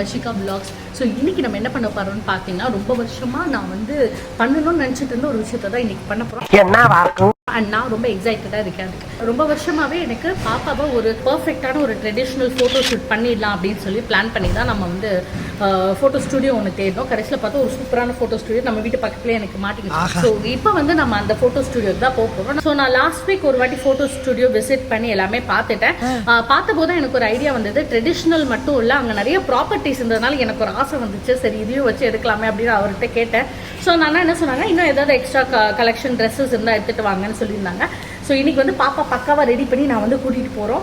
Vashika vlogs. So இன்றைக்கி நம்ம என்ன பண்ண போகிறோம்னு பார்த்தீங்கன்னா, ரொம்ப வருஷமாக நான் வந்து பண்ணணும்னு நினச்சிட்டு இருந்த ஒரு விஷயத்தை தான் இன்றைக்கி பண்ண போகிறோம். அண்ட் நான் ரொம்ப எக்ஸைட்டடாக இருக்கேன். அதுக்கு ரொம்ப வருஷமாகவே எனக்கு பாப்பாவை ஒரு பர்ஃபெக்டான ஒரு ட்ரெடிஷ்னல் ஃபோட்டோ ஷூட் பண்ணிடலாம் அப்படின்னு சொல்லி பிளான் பண்ணி தான் நம்ம வந்து ஃபோட்டோ ஸ்டுடியோ ஒன்று தேடினோம். கடைசியில் பார்த்தா ஒரு சூப்பரான ஃபோட்டோ ஸ்டுடியோ நம்ம வீட்டு பக்கத்துலேயே எனக்கு மாட்டிக்கிச்சு. ஸோ இப்போ வந்து நம்ம அந்த ஃபோட்டோ ஸ்டுடியோக்கு தான் போக போகிறோம். ஸோ நான் லாஸ்ட் வீக் ஒரு வாட்டி ஃபோட்டோ ஸ்டுடியோ விசிட் பண்ணி எல்லாமே பார்த்துட்டேன். பார்த்தபோது எனக்கு ஒரு ஐடியா வந்தது. ட்ரெடிஷ்னல் மட்டும் இல்லை, அங்கே நிறைய ப்ராப்பர்ட்டிஸ் இருந்ததுனால எனக்கு ஒரு ஆசை வந்துச்சு. சரி இதையும் வச்சு எடுக்கலாமே அப்படின்னு அவர்கிட்ட கேட்டேன். ஸோ நான் என்ன சொன்னாங்க, இன்னும் ஏதாவது எக்ஸ்ட்ரா கலெக்ஷன் ட்ரெஸ்ஸஸ் இருந்தால் எடுத்துகிட்டு வாங்கன்னு சொல்லியிருந்தாங்க. ஸோ இன்றைக்கி வந்து பாப்பா பக்காவாக ரெடி பண்ணி நான் வந்து கூட்டிகிட்டு போகிறோம்.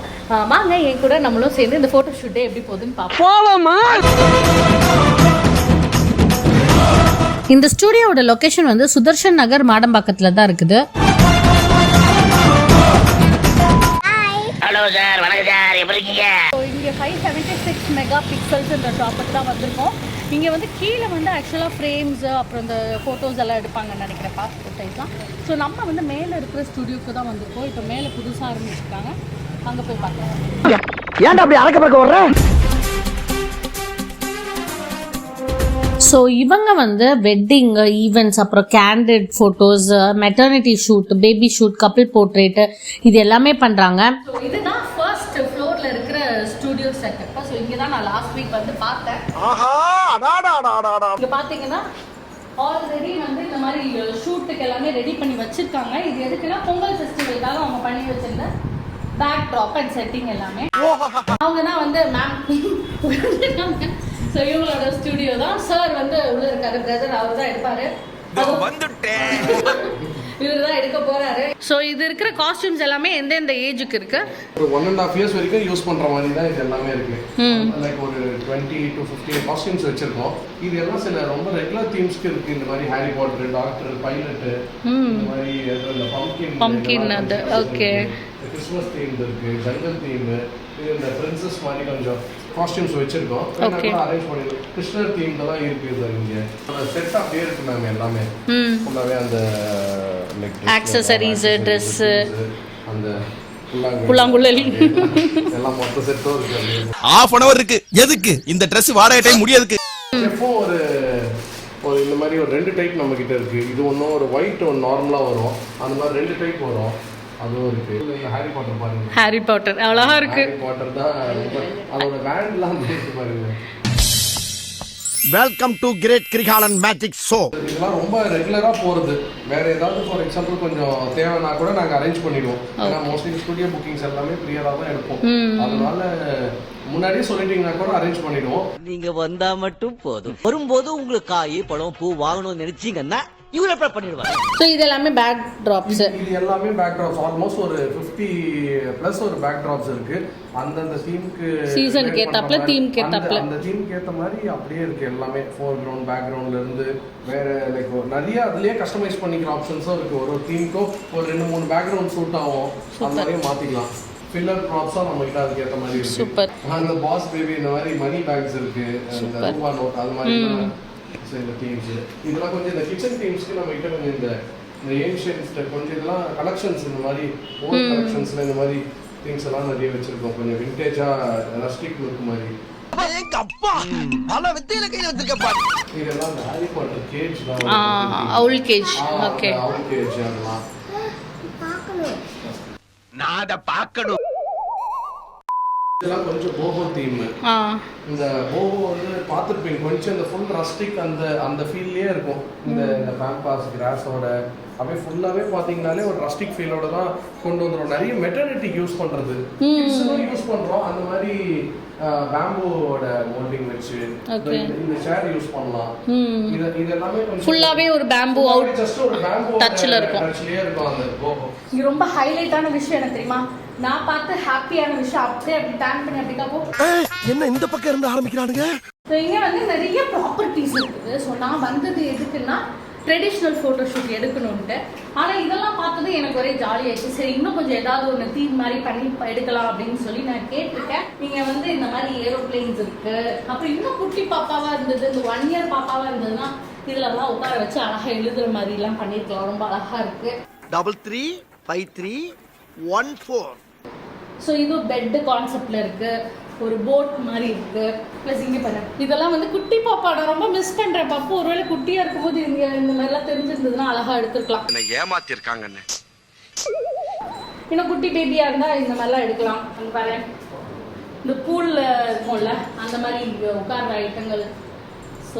வாங்க என் கூட நம்மளும் சேர்ந்து இந்த ஃபோட்டோ ஷூட்டே எப்படி போகுதுன்னு பார்ப்போம். இந்த ஸ்டூடியோட லொகேஷன் வந்து சுதர்ஷன் நகர் மாடம்பாக்கத்தில் தான் இருக்குது. ஹலோ சார், வணக்கம் சார், எப்படி இருக்கீங்க? இங்கே 576 மெகா பிக்சல்ஸ் இந்த டாப்புக்கு தான் வந்திருக்கோம். இங்கே வந்து கீழே வந்து ஆக்சுவலாக ஃப்ரேம்ஸ் அப்புறம் இந்த ஃபோட்டோஸ் எல்லாம் எடுப்பாங்கன்னு நினைக்கிறேன், பாஸ்போர்ட் சைஸ்லாம். ஸோ நம்ம வந்து மேலே இருக்கிற ஸ்டுடியோக்கு தான் வந்திருக்கோம். இப்போ மேலே புதுசாக ஆரம்பிச்சிருக்காங்க, அங்கே போய் பார்க்கலாம். ஏன்டா அப்படி அறக்க பறக்க வர்ற? ஸோ இவங்க வந்து வெட்டிங் ஈவெண்ட்ஸ், அப்புறம் candid photos, maternity shoot, baby shoot, couple portrait, இது எல்லாமே பண்ணுறாங்க. ஸோ இதுதான் ஃபர்ஸ்ட் ஃப்ளோரில் இருக்கிற ஸ்டுடியோ செட்டப். ஸோ இங்கே தான் நான் லாஸ்ட் வீக் வந்து பார்த்தேன். இங்கே பார்த்தீங்கன்னா ஆல்ரெடி வந்து இந்த மாதிரி ஷூட்டுக்கு எல்லாமே ரெடி பண்ணி வச்சுருக்காங்க. இது எதுக்குன்னா பொங்கல் ஃபெஸ்டிவலுக்காக அவங்க பண்ணி வச்சிருந்த பேக் ட்ராப் அண்ட் செட்டிங் எல்லாமே. அவங்க தான் வந்து மேம் ஸோ இவங்களோட ஸ்டுடியோ தான். சார் வந்து உள்ள இருக்காரு, பிரதர், அவர் தான் எடுப்பாரு. இவர் தான் எடுக்க போறாரு. ஸோ இது இருக்கிற காஸ்டியூம்ஸ் எல்லாமே எந்தெந்த ஏஜுக்கு இருக்கு? ஒரு 1.5 years வரைக்கும் யூஸ் பண்ற மாதிரி தான் இது எல்லாமே இருக்கு. லைக் ஒரு 20 to 15 காஸ்டியூம்ஸ் வச்சிருக்கோம். இது எல்லாம் சில ரொம்ப ரெகுலர் தீம்ஸ்க்கு இருக்கு. இந்த மாதிரி ஹாரி பாட்டர், டாக்டர், பைலட், இந்த மாதிரி பம்ப்கின் அது ஓகே. கிறிஸ்மஸ் தீம் இருக்கு, ஜங்கல் தீம், இந்த பிரின்சஸ் மாதிரி கொஞ்சம் காஸ்டியூம்ஸ் வச்சிருக்கோம். அரேஞ்ச் பண்ணிருக்கோம். கிருஷ்ணர் தீம் தான் இருக்கு. இங்க செட் அப்படியே இருக்கு மேம். எல்லாமே ஃபுல்லாவே அந்த ஆக்சஸரீஸ், ட்ரெஸ், அந்த புல்லாங்குழல் எல்லாம் மொத்த செட்டோ இருக்கு. ½ hour இருக்கு. எதுக்கு இந்த Dress வாடகை டைம் முடியாதுக்கு. எப்போ ஒரு இந்த மாதிரி ஒரு 2 டைப் நம்ம கிட்ட இருக்கு. இது ஒன்றும் ஒரு ஒயிட் ஒன்று நார்மலா வரும். அந்த மாதிரி 2 டைப் வரும். அதுவும் இருக்கு. ஹாரி பாட்டர் பாருங்க. ஹாரி பாட்டர் அழகா இருக்கு. ஹாரி பாட்டர் தான் அதோட பேண்ட்லாம் இருக்கு பாருங்க. Welcome to great Kirikalan magic show. இதெல்லாம் ரொம்ப ரெகுலரா போறது. வேற ஏதாவது ஃபார் எக்ஸாம்பிள் கொஞ்சம் தேவைன்னா கூட நாங்க அரேஞ்ச் பண்ணிடுவோம். ஏன்னா மோஸ்ட்லி ஸ்டுடியோ புக்கிங்ஸ் எல்லாமே ப்ரியரா தான் எடுப்போம். அதனால முன்னாடியே சொல்லிட்டீங்கன்னா கூட அரேஞ்ச் பண்ணிடுவோம். நீங்க வந்தா மட்டும் போதும். வரும்போது உங்களுக்கு காய், பழம், பூ வாங்கணும்னு நினைச்சீங்கன்னா இவரை ப்ரிப்பேர் பண்ணிடுவாங்க. ஸோ இது எல்லாமே பேக் ட்ராப்ஸ். இது எல்லாமே பேக் ட்ராப்ஸ். ஆல்மோஸ்ட் ஒரு 50+ ஒரு பேக் ட்ராப்ஸ் இருக்கு. அந்தந்த தீம்க்கு சீசனுக்கு ஏத்தாப்ல, தீம்க்கு ஏத்தாப்ல, அந்த தீம்க்கு ஏத்த மாதிரி அப்படியே இருக்கு. எல்லாமே ஃபோர்கிரவுண்ட், பேக்ரவுண்ட்ல இருந்து வேற லைக் நிறைய அதுலயே கஸ்டமைஸ் பண்ணிக்கிற ஆப்ஷன்ஸும் இருக்கு. ஒரு தீம்க்கும் ஒரு 2-3 பேக்ரவுண்ட் சூட் ஆகும். அந்த மாதிரியே மாத்திக்கலாம். ஃபில்லர் ப்ராப்ஸா நம்ம கிட்ட அதுக்கு ஏத்த மாதிரி இருக்கு. சூப்பர். அந்த பாஸ் பேபி இந்த மாதிரி மணி பேக்ஸ் இருக்கு. அந்த ரூபா நோட் அது மாதிரி இந்த தீம்ஸ் இதெல்லாம் கொஞ்சம் இந்த கிச்சன் தீம்ஸ்க்கு நம்ம கிட்ட கொஞ்சம் இந்த ஏன்ஷியன்ஸ் கொஞ்சம் இதெல்லாம் கலெக்ஷன்ஸ் இந்த மாதிரி ஓல்ட் கலெக்ஷன்ஸ்ல இந்த மாதிரி திங்ஸ் எல்லாம் நிறைய வச்சிருக்கோம். கொஞ்சம் விண்டேஜா ரஸ்டிக் லுக் மாதிரி. அப்பா பல வித்தையில கையில வச்சிருக்கப்பா. இதெல்லாம் இந்த ஹாரி பாட்டர் கேஜ் தான். அவுல் கேஜ். ஓகே. அவுல் கேஜ் அதெல்லாம் நான் அத பார்க்கணும். இதெல்லாம் கொஞ்சம் போகோ தீம். இந்த போகோ வந்து பார்த்துருப்பீங்க. கொஞ்சம் இந்த ஃபுல் ரஸ்டிக் அந்த ஃபீல்லே இருக்கும். இந்த பேம்பாஸ் கிராஸோட அப்படியே ஃபுல்லாவே பாத்தீங்கன்னாலே ஒரு ரஸ்டிக் ஃபீலோட தான் கொண்டு வந்துடும். நிறைய மெட்டர்னிட்டிக்கு யூஸ் பண்றது, கிட்ஸுக்கும் யூஸ் பண்றோம். அந்த மாதிரி பேம்போட மோல்டிங் வச்சு இந்த சேர் யூஸ் பண்ணலாம். இது எல்லாமே கொஞ்சம் ஃபுல்லாவே ஒரு பேம்பு அவுட் ஜஸ்ட் ஒரு பேம்பு டச்ல இருக்கும். டச்லயே இருக்கும் அந்த போகோ. இது ரொம்ப ஹைலைட்டான விஷயம் என்ன தெரியுமா? நான் பார்த்து ஹாப்பியான விஷயம் அப்படியே அப்படி டேன் பண்ணி அப்படி காப்போம். என்ன இந்த பக்கம் இருந்து ஆரம்பிக்கிறானுங்க? ஸோ இங்கே வந்து நிறைய ப்ராப்பர்ட்டிஸ் இருக்குது. ஸோ நான் வந்தது எதுக்குன்னா ட்ரெடிஷ்னல் ஃபோட்டோ ஷூட் எடுக்கணும்ட்டு. ஆனால் இதெல்லாம் பார்த்தது எனக்கு ஒரே ஜாலியாகிடுச்சு. சரி இன்னும் கொஞ்சம் ஏதாவது ஒன்று தீம் மாதிரி பண்ணி எடுக்கலாம் அப்படின்னு சொல்லி நான் கேட்டிருக்கேன். நீங்கள் வந்து இந்த மாதிரி ஏரோப்ளைன்ஸ் இருக்குது. அப்புறம் இன்னும் குட்டி பாப்பாவாக இருந்தது, இந்த 1 year பாப்பாவாக இருந்ததுன்னா இதிலலாம் உட்கார வச்சு அழகாக எழுதுகிற மாதிரிலாம் பண்ணியிருக்கலாம். ரொம்ப அழகாக இருக்குது. 335314. ஸோ இது பெட்டு கான்செப்டில் இருக்குது. ஒரு போட் மாதிரி இருக்கு. ப்ளஸ் இங்கே பாரு, இதெல்லாம் வந்து குட்டி பாப்பா. நான் ரொம்ப மிஸ் பண்றேன் பாப்பா. ஒருவேளை குட்டியா இருக்கும்போது இங்க இந்த மாதிரிலாம் தெரிஞ்சிருந்ததுன்னா அழகா எடுத்துக்கலாம். ஏமாத்தி இருக்காங்க. இன்னும் குட்டி பேபியா இருந்தா இந்த மாதிரிலாம் எடுக்கலாம். அங்க பாரு, இந்த பூல்ல இருக்கும்ல அந்த மாதிரி உட்கார்ற ஐட்டங்கள். So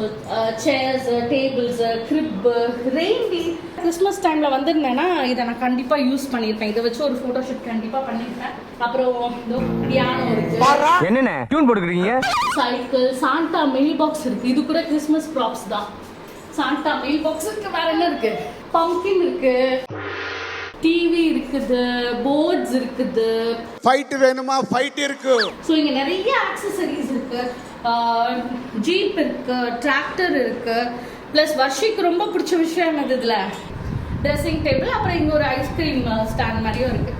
chairs, tables, crib, reindeer. Christmas டைமில் வந்திருந்தேன்னா இதை நான் கண்டிப்பாக யூஸ் பண்ணியிருப்பேன். இதை வச்சு ஒரு ஃபோட்டோ ஷூட் கண்டிப்பாக பண்ணியிருப்பேன். அப்புறம் பியானோ இருக்கு, என்னென்ன டியூன் போட்டுக்கிறீங்க, சைக்கிள், சாண்டா மெயில் பாக்ஸ் இருக்கு. இது கூட கிறிஸ்மஸ் ப்ராப்ஸ் தான். சாண்டா மெயில் பாக்ஸ் இருக்கு. வேற என்ன இருக்கு? பம்கின் இருக்கு, டிவி இருக்குது, போர்ட்ஸ் இருக்குது. ஃபைட் வேணுமா? ஃபைட் இருக்கு. ஸோ இங்கே நிறைய ஆக்சசரிஸ் இருக்கு. ஜீப் இருக்கு, டிராக்டர் இருக்கு. ப்ளஸ் வர்ஷிக்கு ரொம்ப பிடிச்ச விஷயம் என்னது இதில் ட்ரெஸ்ஸிங் டேபிள். அப்புறம் இங்கே ஒரு ஐஸ்கிரீம் ஸ்டாண்ட் மாதிரியும் இருக்கு.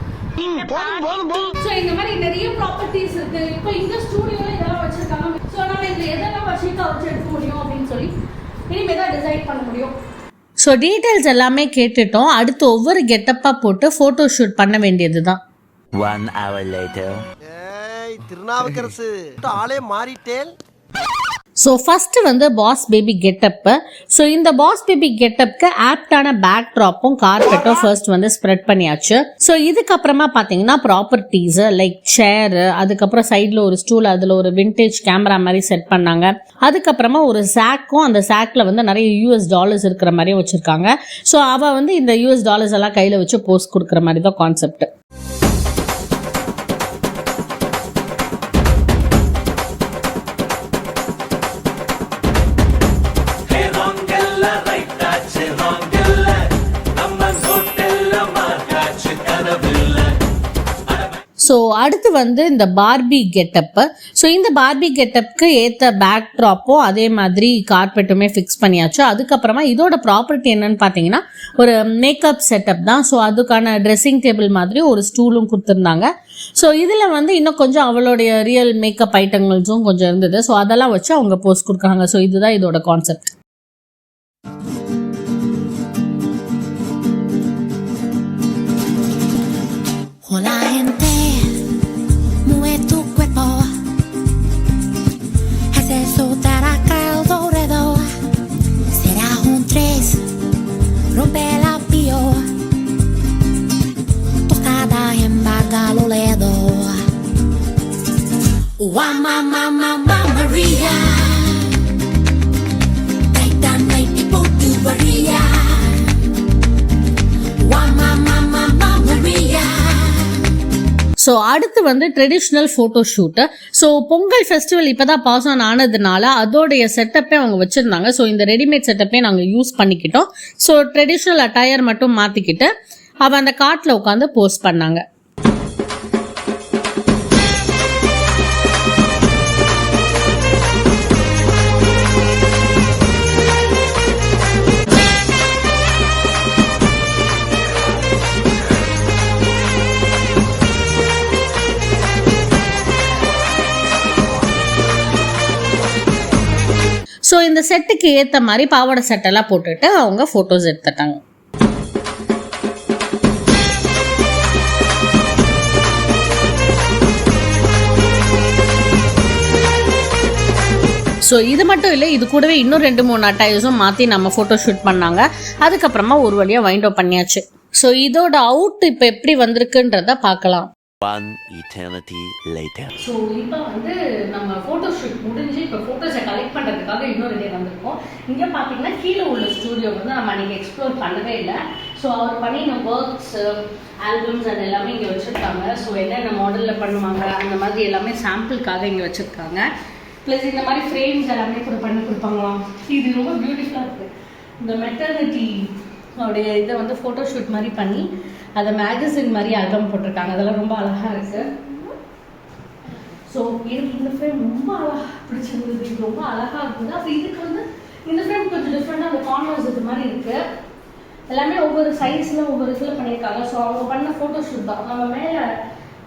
ஸோ இந்த மாதிரி நிறைய ப்ராப்பர்ட்டிஸ் இருக்கு. இப்போ இந்த ஸ்டூடியோவில் இதெல்லாம் வச்சிருக்காங்க. ஸோ நம்ம இதில் எதெல்லாம் வர்ஷிக்கா வச்சு எடுக்க முடியும் அப்படின்னு சொல்லி இனிமேல் தான் டிசைட் பண்ண முடியும். ஸோ டீட்டெயில்ஸ் எல்லாமே கேட்டுட்டோம். அடுத்து ஒவ்வொரு கெட்டப்பாக போட்டு ஃபோட்டோ ஷூட் பண்ண வேண்டியது தான். 1 hour later. திருநாவுக்கரசு ஆளே மாறிட்டேன். ஸோ ஃபஸ்ட்டு வந்து பாஸ் பேபி கெட்டப்பு. ஸோ இந்த பாஸ் பேபி கெட்டப்புக்கு ஆப்டான பேக் ட்ராப்பும் கார்பெட்டும் ஃபர்ஸ்ட் வந்து ஸ்ப்ரெட் பண்ணியாச்சு. ஸோ இதுக்கப்புறமா பார்த்தீங்கன்னா ப்ராப்பர்ட்டிஸு லைக் சேரு, அதுக்கப்புறம் சைடில் ஒரு ஸ்டூல், அதில் ஒரு விண்டேஜ் கேமரா மாதிரி செட் பண்ணாங்க. அதுக்கப்புறமா ஒரு சாக்கும், அந்த சாக்கில் வந்து நிறைய $US இருக்கிற மாதிரியும் வச்சுருக்காங்க. ஸோ அவள் வந்து இந்த $US எல்லாம் கையில் வச்சு போஸ்ட் கொடுக்குற மாதிரி தான் கான்செப்ட். ஸோ அடுத்து வந்து இந்த பார்பி கெட்டப்பு. ஸோ இந்த பார்பி கெட்டப்புக்கு ஏற்ற பேக் ட்ராப்பும் அதே மாதிரி கார்பெட்டுமே ஃபிக்ஸ் பண்ணியாச்சு. அதுக்கப்புறமா இதோட ப்ராப்பர்ட்டி என்னன்னு பார்த்தீங்கன்னா ஒரு மேக்கப் செட்டப் தான். ஸோ அதுக்கான ட்ரெஸ்ஸிங் டேபிள் மாதிரி ஒரு ஸ்டூலும் கொடுத்துருந்தாங்க. ஸோ இதில் வந்து இன்னும் கொஞ்சம் அவளுடைய ரியல் மேக்கப் ஐட்டங்கள்ஸும் கொஞ்சம் இருந்தது. ஸோ அதெல்லாம் வச்சு அவங்க போஸ்ட் கொடுக்குறாங்க. ஸோ இதுதான் இதோட concept. Hola gente, mueve tu cuerpo, haz eso acá alrededor. Será un 3, rompe la pio, tostada en Bagaloledo. Mamma Maria, Titan night people do Maria. Mamma Maria. So அடுத்து வந்து traditional photo shoot. So Pongal festival இப்போ தான் pass on ஆனதுனால அதோடைய செட்டப்பே அவங்க வச்சுருந்தாங்க. So இந்த readymade செட்டப்பே நாங்கள் யூஸ் பண்ணிக்கிட்டோம். ஸோ ட்ரெடிஷ்னல் அட்டையர் மட்டும் மாற்றிக்கிட்டு அவள் அந்த காட்டில் உட்காந்து போஸ்ட் பண்ணாங்க. ஸோ இந்த செட்டுக்கு ஏற்ற மாதிரி பாவாடை செட்டெல்லாம் போட்டுட்டு அவங்க ஃபோட்டோஸ் எடுத்துட்டாங்க. ஸோ இது மட்டும் இல்லை, இது கூடவே இன்னும் 2-3 அட்டையர்ஸும் மாற்றி நம்ம ஃபோட்டோ ஷூட் பண்ணாங்க. அதுக்கப்புறமா ஒரு வழியாக வைண்ட் அப் பண்ணியாச்சு. ஸோ இதோட அவுட் இப்போ எப்படி வந்திருக்குன்றத பார்க்கலாம். 1 eternity later. ஸோ இப்போ வந்து நம்ம ஃபோட்டோ ஷூட் முடிஞ்சு இப்போ ஃபோட்டோஸை கலெக்ட் பண்ணுறதுக்காக இன்னொரு டே வந்திருக்கோம். இங்கே பார்த்தீங்கன்னா கீழே உள்ள ஸ்டூடியோ வந்து நம்ம அன்றைக்கி எக்ஸ்ப்ளோர் பண்ணவே இல்லை. ஸோ அவர் பண்ணின ஒர்க்ஸ், ஆல்பம்ஸ் அது எல்லாமே இங்கே வச்சுருக்காங்க. ஸோ என்னென்ன மாடலில் பண்ணுவாங்க அந்த மாதிரி எல்லாமே சாம்பிளுக்காக இங்கே வச்சுருக்காங்க. ப்ளஸ் இந்த மாதிரி ஃப்ரேம்ஸ் எல்லாமே கூட பண்ணி கொடுப்பாங்களாம். இது ரொம்ப பியூட்டிஃபுல்லாக இருக்குது. இந்த மெட்டர்னிட்டி அவருடைய இதை வந்து ஃபோட்டோ ஷூட் மாதிரி பண்ணி அதை மேகசின் மாதிரி ஆல்பம் போட்டிருக்காங்க. அதெல்லாம் ரொம்ப அழகாக இருக்குது. ஸோ எனக்கு இந்த ஃப்ரேம் ரொம்ப அழகாக பிடிச்சிருந்தது. இது ரொம்ப அழகாக இருக்குது. அப்போ இதுக்கு வந்து இந்த ஃப்ரேம் கொஞ்சம் டிஃப்ரெண்டாக அந்த கார்னர்ஸ் இது மாதிரி இருக்குது. எல்லாமே ஒவ்வொரு சைஸில் ஒவ்வொரு இதில் பண்ணியிருக்காங்க. ஸோ அவங்க பண்ண ஃபோட்டோ ஷூட் தான். நம்ம மேலே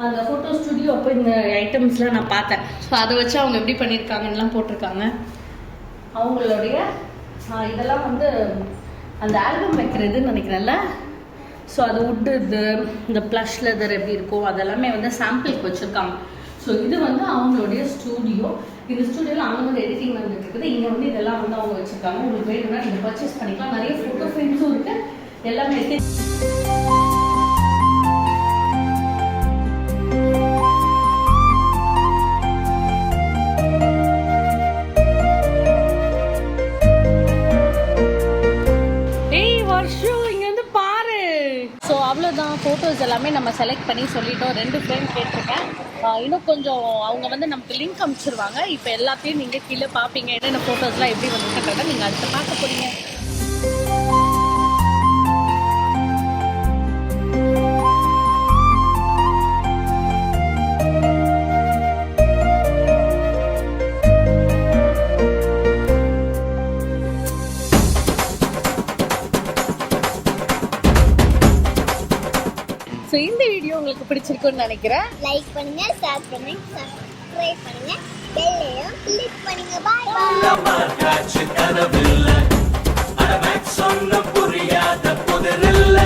அந்த ஃபோட்டோ ஸ்டுடியோ அப்போ இந்த ஐட்டம்ஸ்லாம் நான் பார்த்தேன். ஸோ அதை வச்சு அவங்க எப்படி பண்ணியிருக்காங்கன்னெலாம் போட்டிருக்காங்க. அவங்களுடைய இதெல்லாம் வந்து அந்த ஆல்பம் வைக்கிறதுன்னு நினைக்கிறேன்ல. ஸோ அது உட்டு இது இந்த ப்ளஷ் லெதர் எப்படி இருக்கும் அதெல்லாமே வந்து சாம்பிளுக்கு வச்சுருக்காங்க. ஸோ இது வந்து அவங்களுடைய ஸ்டூடியோ. இந்த ஸ்டூடியோவில் அவங்க வந்து எடிட்டிங் வந்துட்டு இருக்குது. இங்கே வந்து இதெல்லாம் வந்து அவங்க வச்சுருக்காங்க. உங்களுக்கு வேணும்னா நீங்கள் பர்ச்சேஸ் பண்ணிக்கலாம். நிறைய ஃபோட்டோ ஃப்ரேம்ஸும் இருக்குது. எல்லாமே இருக்குது. ஸோ அவ்வளோதான், ஃபோட்டோஸ் எல்லாமே நம்ம செலக்ட் பண்ணி சொல்லிட்டோம். 2 ஃப்ரேம் கேட்டிருக்கேன். இன்னும் கொஞ்சம் அவங்க வந்து நமக்கு லிங்க் அனுப்பிச்சிருவாங்க. இப்போ எல்லாத்தையும் நீங்கள் கீழே பார்ப்பீங்க. என்னென்ன ஃபோட்டோஸ்லாம் எப்படி வந்துருக்குன்றதை நீங்கள் அடுத்து பார்க்க போகிறீங்க. ஸோ இந்த வீடியோ உங்களுக்கு பிடிச்சிருக்குன்னு நினைக்கிறேன். லைக் பண்ணுங்க, ஷேர் பண்ணுங்க, சப்ஸ்கிரைப் பண்ணுங்க, பெல்லையும் கிளிக் பண்ணுங்க. பாய் பாய். புரியாத புதரில்ல